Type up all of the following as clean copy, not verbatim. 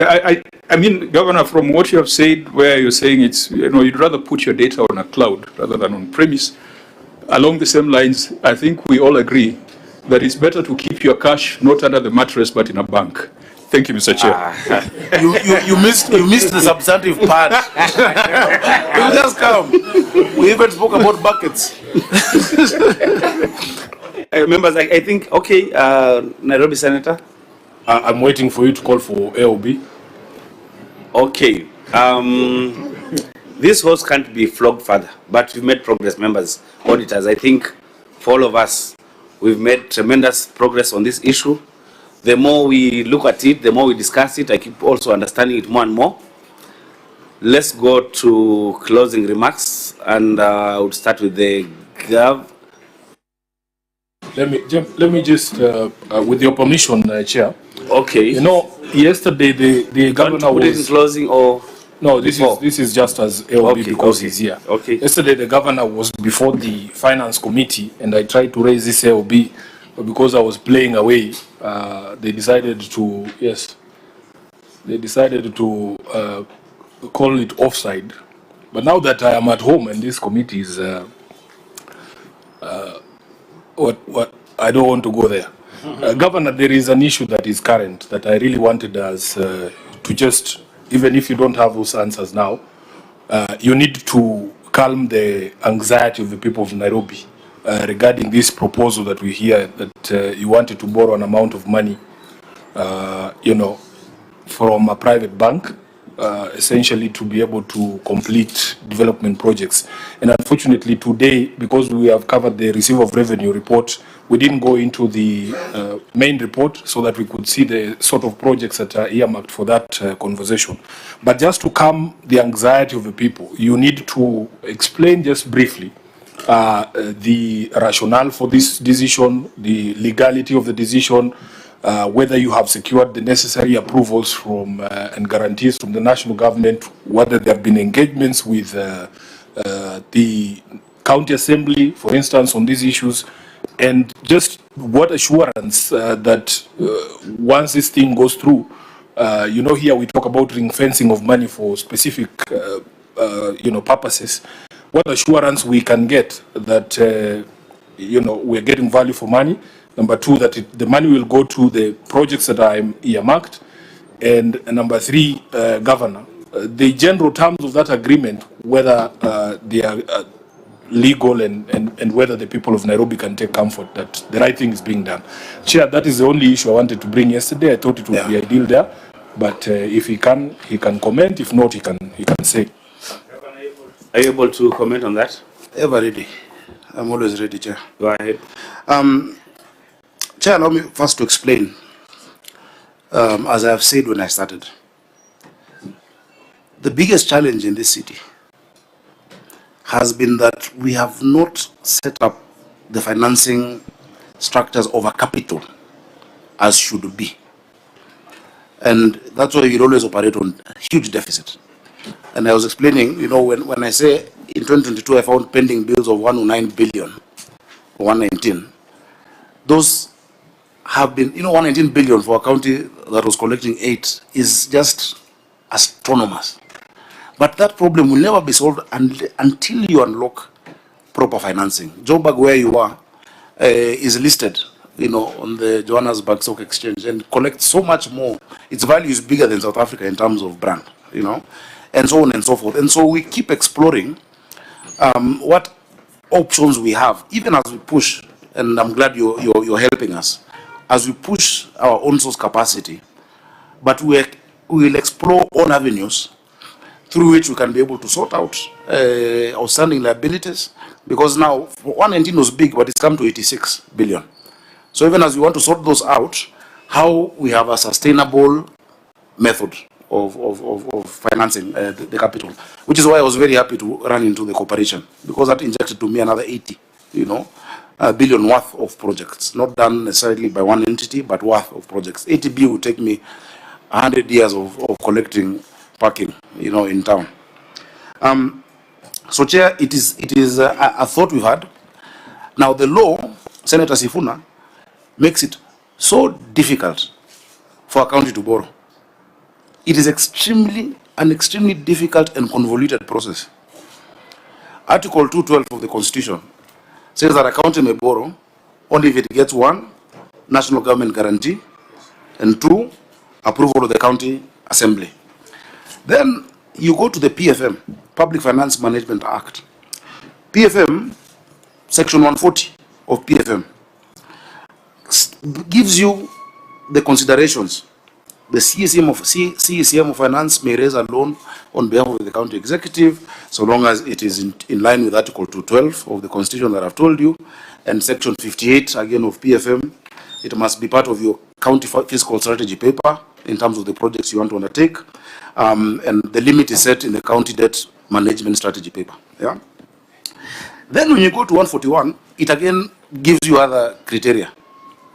I mean, Governor, from what you have said, where you're saying it's, you'd rather put your data on a cloud rather than on premise, along the same lines, I think we all agree that it's better to keep your cash not under the mattress but in a bank. Thank you, Mr. Chair. You missed the substantive part. You just come. We even spoke about buckets. Members, I think, okay, Nairobi Senator. I'm waiting for you to call for AOB. Okay. This horse can't be flogged further, but we've made progress, members, auditors. I think for all of us, we've made tremendous progress on this issue. The more we look at it, the more we discuss it, I keep also understanding it more and more. Let's go to closing remarks, and I would start with the Gov. Let me just, with your permission, Chair. Okay. Yesterday the governor was in closing or no. This is just as AOB because he's here. Okay. Yesterday the governor was before the finance committee, and I tried to raise this AOB, but because I was playing away, they decided to call it offside. But now that I am at home and this committee is what I don't want to go there. Governor, there is an issue that is current that I really wanted us to just, even if you don't have those answers now, you need to calm the anxiety of the people of Nairobi regarding this proposal that we hear that you wanted to borrow an amount of money, from a private bank, essentially to be able to complete development projects. And unfortunately today, because we have covered the receipt of revenue report, we didn't go into the main report so that we could see the sort of projects that are earmarked for that conversation. But just to calm the anxiety of the people, you need to explain just briefly the rationale for this decision, the legality of the decision, whether you have secured the necessary approvals from and guarantees from the national government, whether there have been engagements with the county assembly, for instance, on these issues, and just what assurance that once this thing goes through, here we talk about ring fencing of money for specific, purposes. What assurance we can get that, we're getting value for money. Number two, that the money will go to the projects that are earmarked. And number three, Governor, the general terms of that agreement, whether they are legal and whether the people of Nairobi can take comfort that the right thing is being done. Chair, that is the only issue I wanted to bring yesterday. I thought it would be ideal there. But if he can comment. If not, he can say. Are you able to comment on that? Ever ready. I'm always ready, Chair. Go ahead. Chair, allow me first to explain, as I have said when I started, the biggest challenge in this city has been that we have not set up the financing structures over capital as should be. And that's why you always operate on huge deficit. And I was explaining, when I say in 2022 I found pending bills of 109 billion, or 119, those have been, 119 billion for a county that was collecting 8 is just astronomous. But that problem will never be solved until you unlock proper financing. Joburg, where you are, is listed, on the Johannesburg Stock Exchange and collects so much more. Its value is bigger than South Africa in terms of brand, and so on and so forth. And so we keep exploring what options we have, even as we push, and I'm glad you're helping us, as we push our own source capacity, but we will explore all avenues through which we can be able to sort out outstanding liabilities, because now 119 was big, but it's come to 86 billion. So even as we want to sort those out, how we have a sustainable method of financing the capital, which is why I was very happy to run into the cooperation, because that injected to me another 80, billion worth of projects, not done necessarily by one entity, but worth of projects. 80B will take me 100 years of collecting parking, in town. So, Chair, it is a thought we've had. Now, the law, Senator SIFUNA, makes it so difficult for a county to borrow. it is an extremely difficult and convoluted process. Article 212 of the Constitution says that a county may borrow only if it gets 1, national government guarantee, and 2, approval of the county assembly. Then you go to the PFM, Public Finance Management Act. PFM, section 140 of PFM, gives you the considerations. The CECM of Finance may raise a loan on behalf of the county executive, so long as it is in line with Article 212 of the Constitution that I've told you, and Section 58 again of PFM. It must be part of your county fiscal strategy paper in terms of the projects you want to undertake, and the limit is set in the county debt management strategy paper. Yeah. Then when you go to 141, it again gives you other criteria.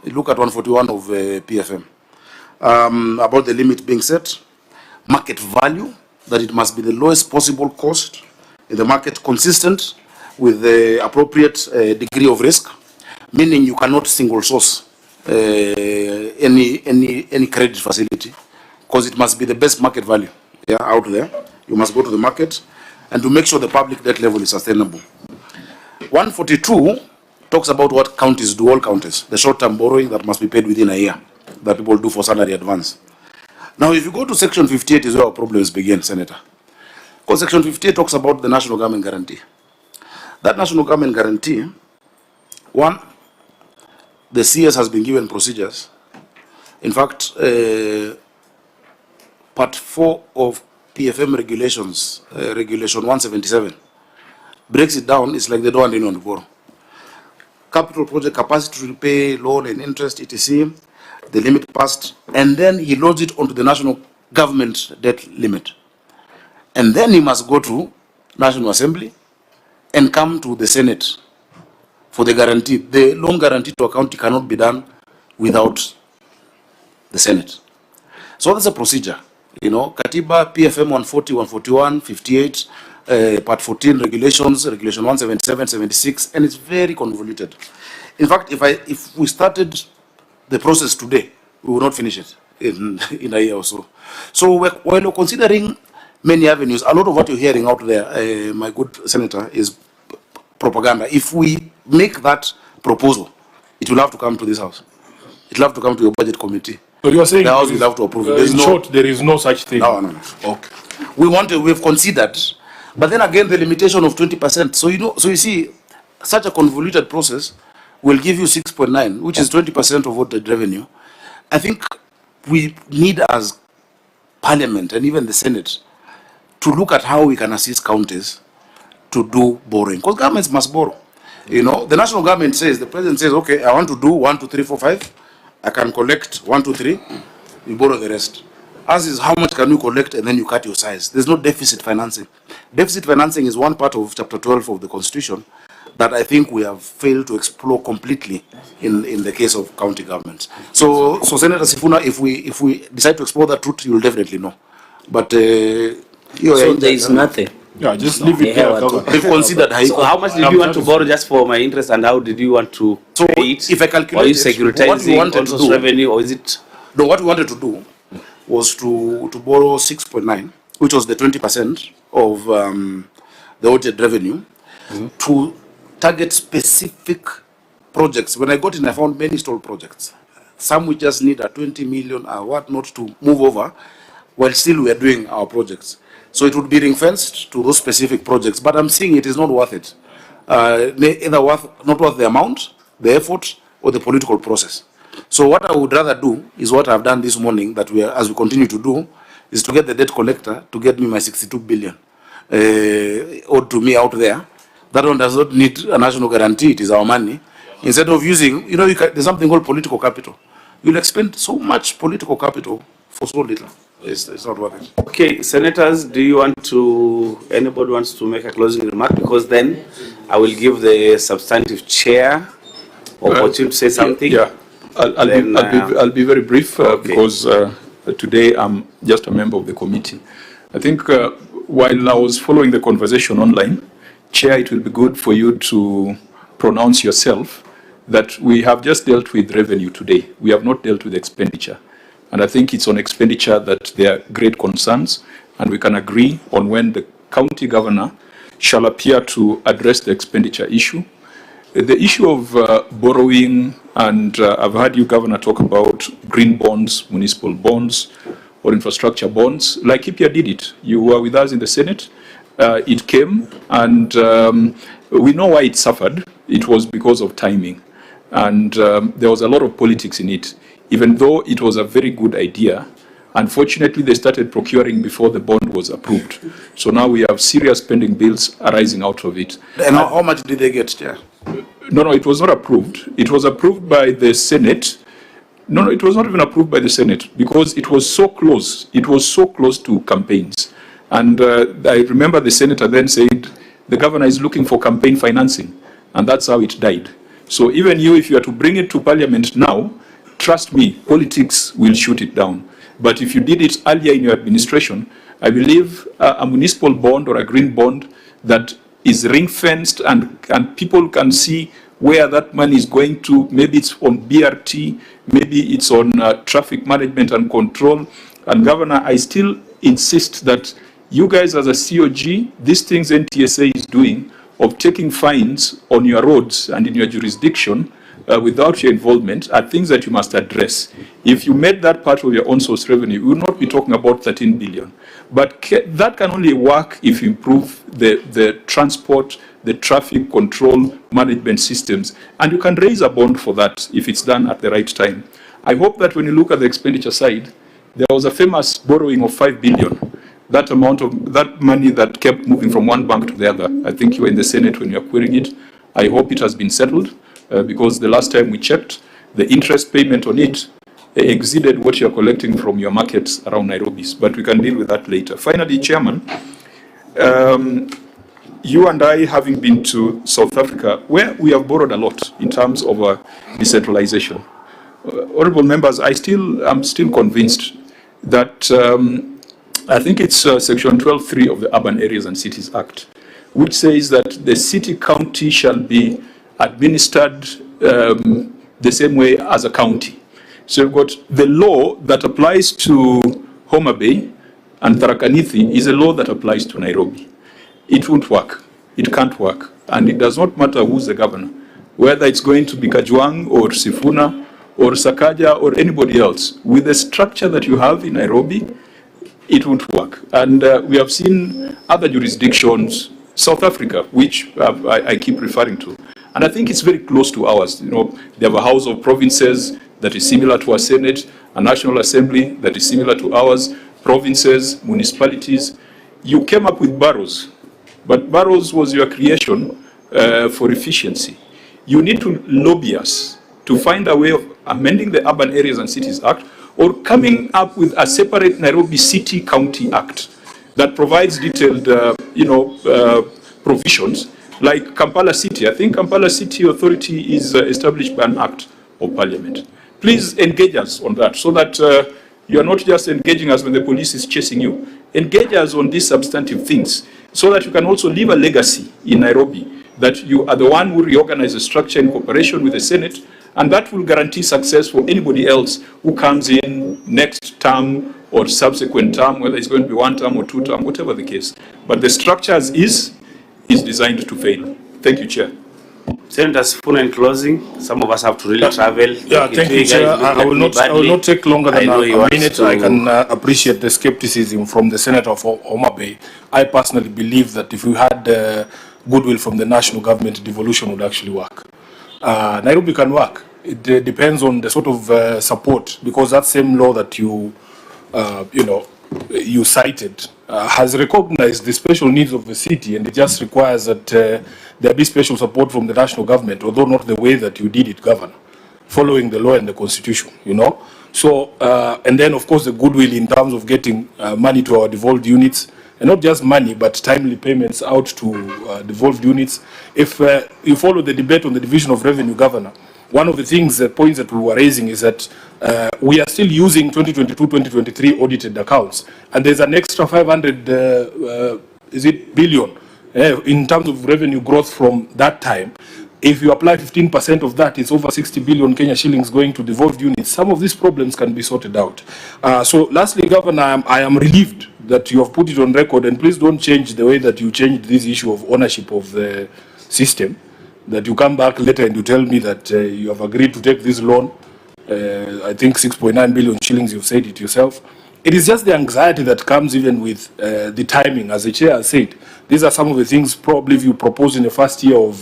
You look at 141 of PFM. About the limit being set, market value, that it must be the lowest possible cost in the market, consistent with the appropriate degree of risk, meaning you cannot single source any credit facility, because it must be the best market value out there. You must go to the market and to make sure the public debt level is sustainable. 142 talks about what counties do, all counties, the short-term borrowing that must be paid within a year, that people do for salary advance. Now, if you go to Section 58 is where our problems begin, Senator. Because Section 58 talks about the national government guarantee. That national government guarantee, one, the CS has been given procedures. In fact, Part 4 of PFM regulations, Regulation 177, breaks it down. It's like they don't want anyone to borrow. Capital project capacity to repay loan and interest, etc., the limit passed, and then he loads it onto the national government debt limit. And then he must go to National Assembly and come to the Senate for the guarantee. The loan guarantee to a county cannot be done without the Senate. So that's a procedure. You know, Katiba, PFM 140, 141, 58, Part 14 regulations, Regulation 177, 76, and it's very convoluted. In fact, if we started the process today, we will not finish it in a year or so. So while we're considering many avenues, a lot of what you're hearing out there, my good Senator, is propaganda. If we make that proposal, it will have to come to this House. It will have to come to your budget committee. So you are saying the House will have to approve it. In short, there is no such thing. No. Okay. We've considered, but then again, the limitation of 20%. So you see, such a convoluted process will give you 6.9, which is 20% of what the revenue. I think we need, as Parliament and even the Senate, to look at how we can assist counties to do borrowing, because governments must borrow. You know, the national government says, the president says, okay, I want to do 1, 2, 3, 4, 5. I can collect 1, 2, 3. You borrow the rest. As is, how much can you collect, and then you cut your size. There's no deficit financing. Deficit financing is one part of Chapter 12 of the Constitution that I think we have failed to explore completely in the case of county governments. So Senator SIFUNA, if we decide to explore that route, you'll definitely know. But so there is nothing. Yeah, just leave it there. We've considered high. So how much did you want to borrow, just for my interest, and how did you want to pay it? If I calculate, or is securitizing also revenue, or is it? No, what we wanted to do was to borrow 6.9, which was the 20% of the audited revenue, to target specific projects. When I got in, I found many stalled projects. Some we just need a 20 million or whatnot to move over, while still we are doing our projects. So it would be ring-fenced to those specific projects, but I'm seeing it is not worth it. Either not worth the amount, the effort, or the political process. So what I would rather do is what I've done this morning, that as we continue to do, is to get the debt collector to get me my 62 billion owed to me out there. That one does not need a national guarantee. It is our money. Instead of using, there's something called political capital. You'll expend so much political capital for so little. It's not worth it. Okay, senators, anybody wants to make a closing remark? Because then I will give the substantive chair opportunity to say something. Yeah, I'll be very brief because today I'm just a member of the committee. I think while I was following the conversation online, Chair, it will be good for you to pronounce yourself that we have just dealt with revenue today. We have not dealt with expenditure. And I think it's on expenditure that there are great concerns, and we can agree on when the county governor shall appear to address the expenditure issue. The issue of borrowing, and I've heard you, Governor, talk about green bonds, municipal bonds, or infrastructure bonds. Like Laikipia did it. You were with us in the Senate. It came, and we know why it suffered. It was because of timing. And there was a lot of politics in it. Even though it was a very good idea, unfortunately, they started procuring before the bond was approved. So now we have serious pending bills arising out of it. And how much did they get, Chair? No, it was not approved. It was approved by the Senate. No, it was not even approved by the Senate because it was so close. It was so close to campaigns. And I remember the senator then said, the governor is looking for campaign financing. And that's how it died. So even you, if you are to bring it to Parliament now, trust me, politics will shoot it down. But if you did it earlier in your administration, I believe a municipal bond or a green bond that is ring-fenced and people can see where that money is going to. Maybe it's on BRT, maybe it's on traffic management and control. And Governor, I still insist that you guys as a COG, these things NTSA is doing of taking fines on your roads and in your jurisdiction without your involvement are things that you must address. If you made that part of your own source revenue, we will not be talking about 13 billion. But that can only work if you improve the transport, the traffic control management systems. And you can raise a bond for that if it's done at the right time. I hope that when you look at the expenditure side, there was a famous borrowing of 5 billion. That amount of that money that kept moving from one bank to the other. I think you were in the Senate when you were querying it. I hope it has been settled because the last time we checked, the interest payment on it exceeded what you're collecting from your markets around Nairobi. But we can deal with that later. Finally, Chairman, you and I, having been to South Africa, where we have borrowed a lot in terms of decentralization. Honorable members, I'm still convinced that I think it's section 12.3 of the Urban Areas and Cities Act, which says that the city-county shall be administered the same way as a county. So you've got the law that applies to Homa Bay and Tharaka Nithi is a law that applies to Nairobi. It won't work. It can't work. And it does not matter who's the governor, whether it's going to be Kajwang or SIFUNA or SAKAJA or anybody else. With the structure that you have in Nairobi, it won't work. And we have seen other jurisdictions, South Africa, which I keep referring to. And I think it's very close to ours. You know, they have a House of Provinces that is similar to our Senate, a National Assembly that is similar to ours, provinces, municipalities. You came up with boroughs, but boroughs was your creation for efficiency. You need to lobby us to find a way of amending the Urban Areas and Cities Act or coming up with a separate Nairobi City County Act that provides detailed, provisions like Kampala City. I think Kampala City Authority is established by an act of parliament. Please engage us on that so that you are not just engaging us when the police is chasing you. Engage us on these substantive things so that you can also leave a legacy in Nairobi that you are the one who reorganized the structure in cooperation with the Senate, and that will guarantee success for anybody else who comes in next term or subsequent term, whether it's going to be 1 term or 2 term, whatever the case. But the structure as is designed to fail. Thank you, Chair. Senator SIFUNA, in closing, some of us have to really travel. Yeah, thank you, Chair. I will not take longer than a minute. I can appreciate the skepticism from the Senator of Homa Bay. I personally believe that if we had goodwill from the national government, devolution would actually work. Nairobi can work. It depends on the sort of support, because that same law that you cited has recognized the special needs of the city, and it just requires that there be special support from the national government, although not the way that you did it, Governor, following the law and the constitution, you know. So, and then of course the goodwill in terms of getting money to our devolved units, and not just money, but timely payments out to devolved units. If you follow the debate on the division of revenue, Governor, one of the things, points that we were raising is that we are still using 2022-2023 audited accounts, and there's an extra 500 billion in terms of revenue growth from that time If you apply 15% of that, it's over 60 billion Kenya shillings going to devolved units. Some of these problems can be sorted out. So lastly, Governor, I am relieved that you have put it on record, and please don't change the way that you changed this issue of ownership of the system, that you come back later and you tell me that you have agreed to take this loan. I think 6.9 billion shillings, you've said it yourself. It is just the anxiety that comes even with the timing, as the chair has said. These are some of the things probably if you propose in the first year of,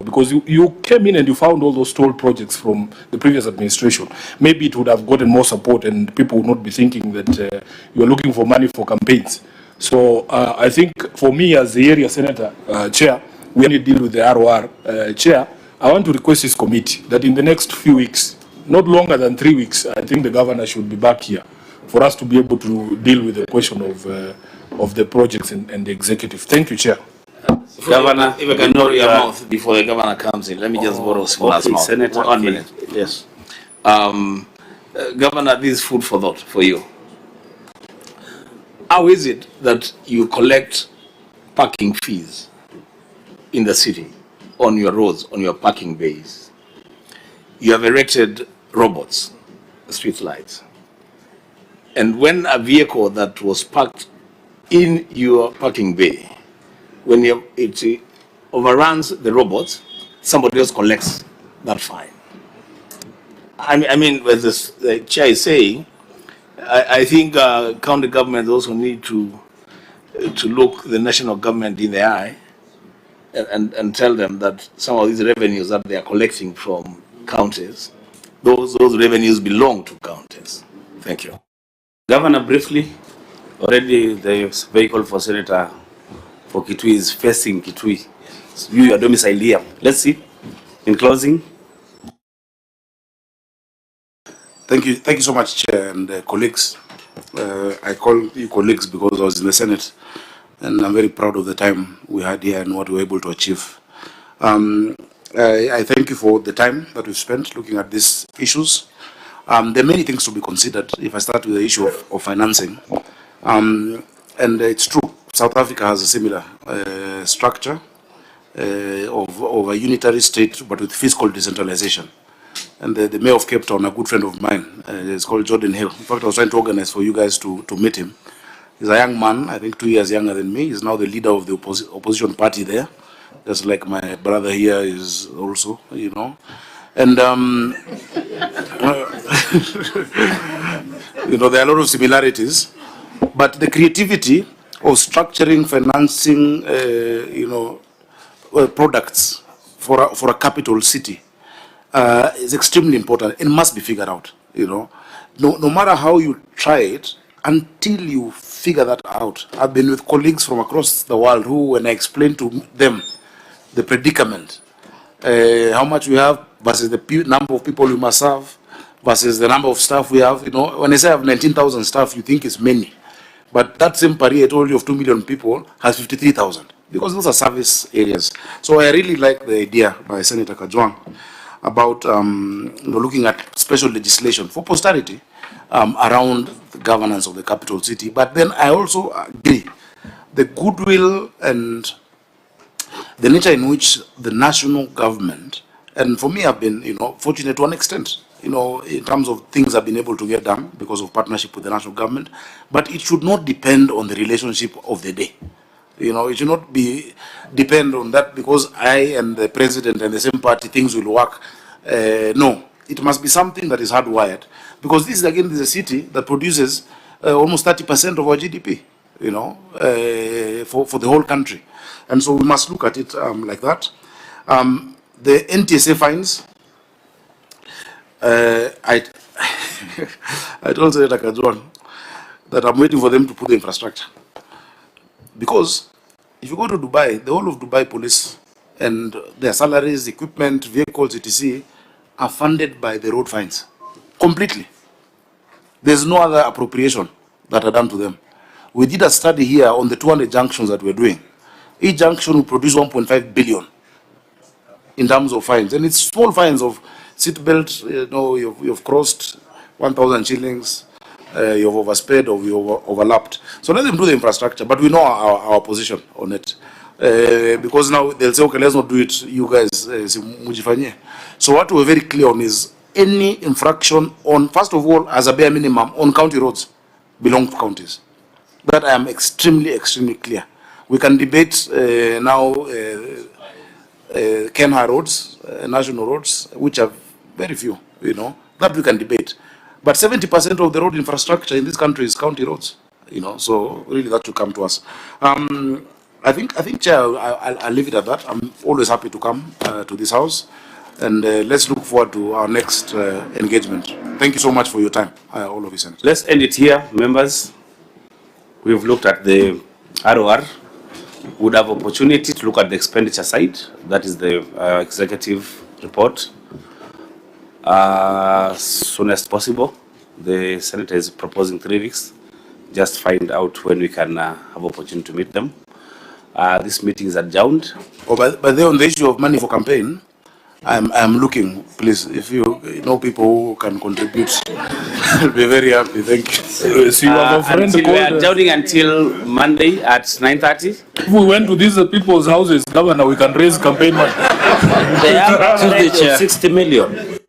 because you came in and you found all those toll projects from the previous administration. Maybe it would have gotten more support and people would not be thinking that you are looking for money for campaigns. So I think for me as the area senator, chair, we need to deal with the ROR chair. I want to request this committee that in the next few weeks, not longer than 3 weeks, I think the governor should be back here for us to be able to deal with the question of the projects and the executive. Thank you, Chair. Governor, if I can know your mouth before the governor comes in, let me just borrow Sifuna's mouth. Senator, 1 minute. Yes. Governor, this is food for thought for you. How is it that you collect parking fees in the city on your roads, on your parking bays? You have erected robots, street lights. And when a vehicle that was parked in your parking bay, when it overruns the robots, somebody else collects that fine. I mean, as the chair is saying, I think county governments also need to look the national government in the eye and tell them that some of these revenues that they are collecting from counties, those revenues belong to counties. Thank you. Governor, briefly, already the vehicle for Senator for Kitui is facing Kitui. So you are domiciled here. Let's see. In closing. Thank you so much, Chair and colleagues. I call you colleagues because I was in the Senate, and I'm very proud of the time we had here and what we were able to achieve. I thank you for the time that we've spent looking at these issues. There are many things to be considered. If I start with the issue of financing, and it's true, South Africa has a similar structure of a unitary state, but with fiscal decentralization. And the mayor of Cape Town, a good friend of mine, is called Jordan Hill. In fact, I was trying to organize for you guys to meet him. He's a young man, I think 2 years younger than me. He's now the leader of the opposition party there, just like my brother here is also, you know. And, you know, there are a lot of similarities, but the creativity of structuring, financing, you know, products for a capital city is extremely important. It must be figured out, you know. No matter how you try it, until you figure that out. I've been with colleagues from across the world who, when I explain to them the predicament, how much we have versus the number of people we must have versus the number of staff we have. You know, when I say I have 19,000 staff, you think it's many. But that same Paris I told you of 2 million people has 53,000 because those are service areas. So I really like the idea by Senator Kajwang about you know, looking at special legislation for posterity around the governance of the capital city. But then I also agree the goodwill and the nature in which the national government, and for me I've been, you know, fortunate to an extent, you know, in terms of things I've been able to get done because of partnership with the national government, but it should not depend on the relationship of the day. You know, it should not depend on that because I and the president and the same party, things will work. No, it must be something that is hardwired because this is a city that produces almost 30% of our GDP, you know, for the whole country. And so we must look at it like that. The NTSA fines, I told Senator Kajwang that I'm waiting for them to put the infrastructure. Because if you go to Dubai, the whole of Dubai police and their salaries, equipment, vehicles, etc. are funded by the road fines. Completely. There's no other appropriation that are done to them. We did a study here on the 200 junctions that we're doing. Each junction will produce 1.5 billion in terms of fines. And it's small fines of seatbelt, you know, you've crossed 1,000 shillings, you've oversped or you've overlapped. So let them do the infrastructure, but we know our position on it. Because now they'll say, okay, let's not do it, you guys, mujifanye. So what we're very clear on is any infraction on, first of all, as a bare minimum, on county roads belong to counties. That I am extremely, extremely clear. We can debate now Kenha roads, national roads, which are very few, you know, that we can debate. But 70% of the road infrastructure in this country is county roads, you know, so really that should come to us. I think, Chair, I'll leave it at that. I'm always happy to come to this house, and let's look forward to our next engagement. Thank you so much for your time, all of you, Senators. Let's end it here, members. We've looked at the ROR. Would have opportunity to look at the expenditure side. That is the executive report. Soon as possible. The Senator is proposing 3 weeks. Just find out when we can have opportunity to meet them. This meeting is adjourned. Oh, but then on the issue of money for campaign, I'm looking, please, if you know people who can contribute, I'll be very happy. Thank you. So you have a friend We are called, adjourning until Monday at 9:30. if we went to these people's houses, Governor, we can raise campaign money. They have a pledge of 60 million.